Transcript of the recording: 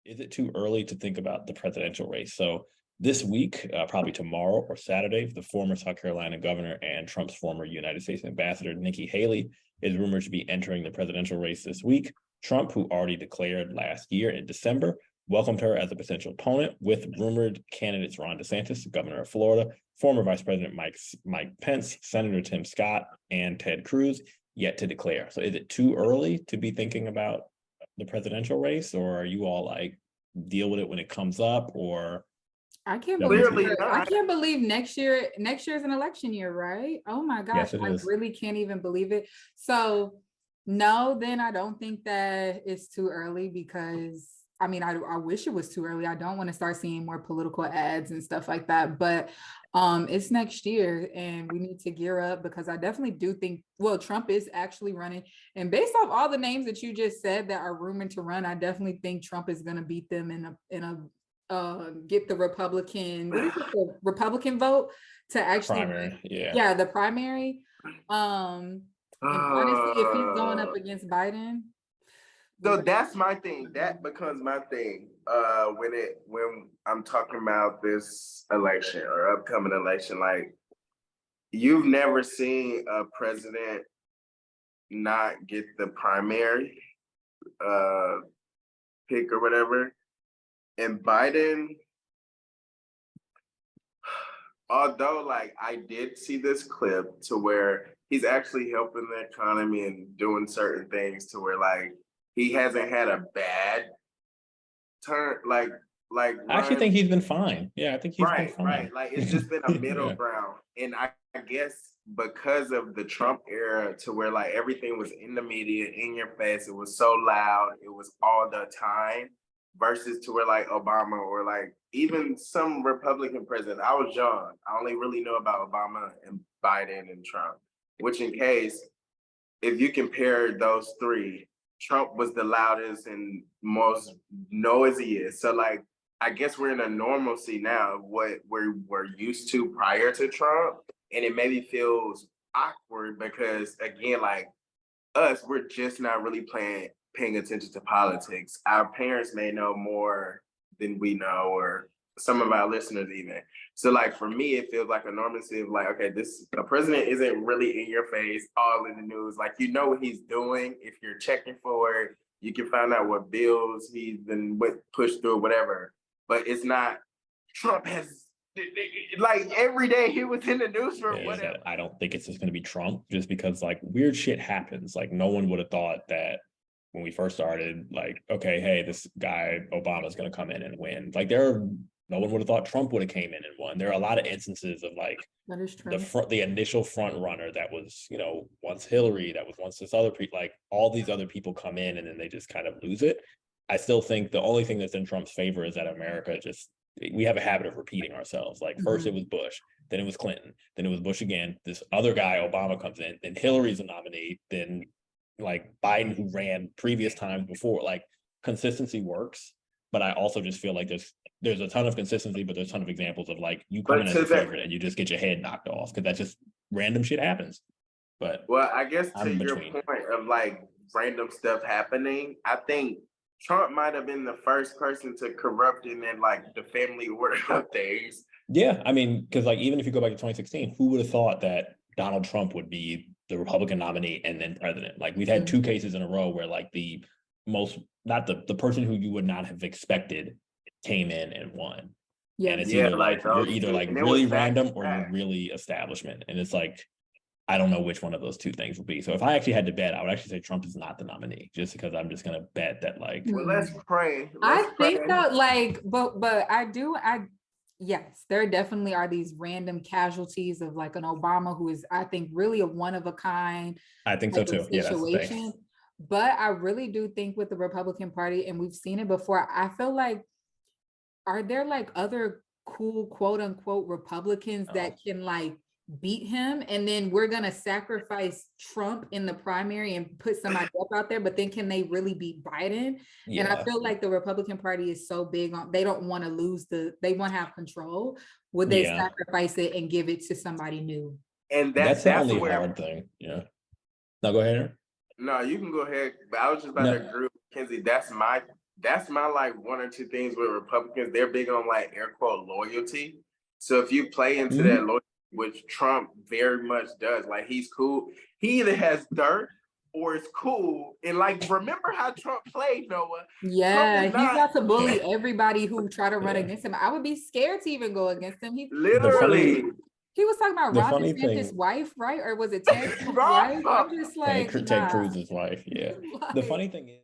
is it too early to think about the presidential race? So this week, probably tomorrow or Saturday, the former South Carolina governor and Trump's former United States ambassador, Nikki Haley, is rumored to be entering the presidential race this week. Trump, who already declared last year in December, welcomed her as a potential opponent, with rumored candidates Ron DeSantis, governor of Florida, former Vice President Mike Pence, Senator Tim Scott, and Ted Cruz yet to declare. So is it too early to be thinking about the presidential race, or are you all like deal with it when it comes up? Or I can't believe next year is an election year, right? Oh my gosh, yes, I really can't even believe it. So no, then I don't think that it's too early, because I mean, I wish it was too early. I don't want to start seeing more political ads and stuff like that, but it's next year and we need to gear up, because I definitely do think, well, Trump is actually running, and based off all the names that you just said that are rumored to run, I definitely think Trump is going to beat them in a get the Republican vote to actually primary, the primary. And honestly, if he's going up against Biden, so that's my thing. That becomes my thing. When I'm talking about this election or upcoming election, like, you've never seen a president not get the primary pick or whatever. And Biden, although like I did see this clip to where he's actually helping the economy and doing certain things to where like he hasn't had a bad turn, like I actually think he's been fine. Yeah, I think he's been fine. Right. Like it's just been a middle ground. And I guess because of the Trump era, to where like everything was in the media, in your face, it was so loud, it was all the time, versus to where like Obama or like even some Republican president. I was young. I only really know about Obama and Biden and Trump, which in case, if you compare those three, Trump was the loudest and most noisiest. So like, I guess we're in a normalcy now of what we're used to prior to Trump. And it maybe feels awkward because again, like us, we're just not really paying attention to politics. Our parents may know more than we know, or some of our listeners even. So like for me, it feels like a normalcy of like, okay, the president isn't really in your face, all in the news. Like, you know what he's doing. If you're checking for it, you can find out what bills he's been pushed through, whatever. But it's not, Trump has, like every day he was in the news for whatever. I don't think it's just going to be Trump, just because like weird shit happens. Like no one would have thought that when we first started, like, okay, hey, this guy Obama's going to come in and win. Like no one would have thought Trump would have came in and won. There are a lot of instances of like the initial front runner that was, once Hillary, that was once this other people, like all these other people come in and then they just kind of lose it. I still think the only thing that's in Trump's favor is that America we have a habit of repeating ourselves. Like first it was Bush, then it was Clinton, then it was Bush again. This other guy, Obama, comes in, then Hillary's a nominee, then like Biden, who ran previous times before. Like consistency works, but I also just feel like there's a ton of consistency, but there's a ton of examples of like you come in as a favorite and you just get your head knocked off because that's just random shit happens. But well, I guess to your point of like random stuff happening, I think Trump might have been the first person to corrupt and then like the family order of things. Yeah, I mean, because like even if you go back to 2016, who would have thought that Donald Trump would be the Republican nominee and then president? Like we've had two cases in a row where like the person who you would not have expected came in and won. Yeah, and it's either like you're either like really random or you're really establishment, and it's like I don't know which one of those two things would be. So if I actually had to bet, I would actually say Trump is not the nominee, just because I'm just gonna bet that like. Well, let's pray. I think that like, but yes, there definitely are these random casualties of like an Obama who is, I think, really a one of a kind. I think so too. Situation. But I really do think with the Republican Party, and we've seen it before, I feel like, are there like other cool quote unquote Republicans that can like beat him, and then we're gonna sacrifice Trump in the primary and put somebody up out there, but then can they really beat Biden? Yeah. And I feel like the Republican Party is so big on, they don't want to lose they want to have control. Would they sacrifice it and give it to somebody new? And that's the only hard thing. Yeah. No, go ahead. No, you can go ahead. But I was just about to agree with Kenzie. That's that's my like one or two things with Republicans. They're big on like air quote loyalty. So if you play into that loyalty, which Trump very much does, like he's cool. He either has dirt or it's cool. And like, remember how Trump played, Noah? Yeah, he's not- about to bully everybody who try to run Yeah. against him. I would be scared to even go against him. Literally. He was talking about The Ron funny DeSantis' thing- wife, right? Or was it Ted Cruz's Ron- wife? I'm just like, Ted nah. Cruz's wife, yeah. The funny thing is,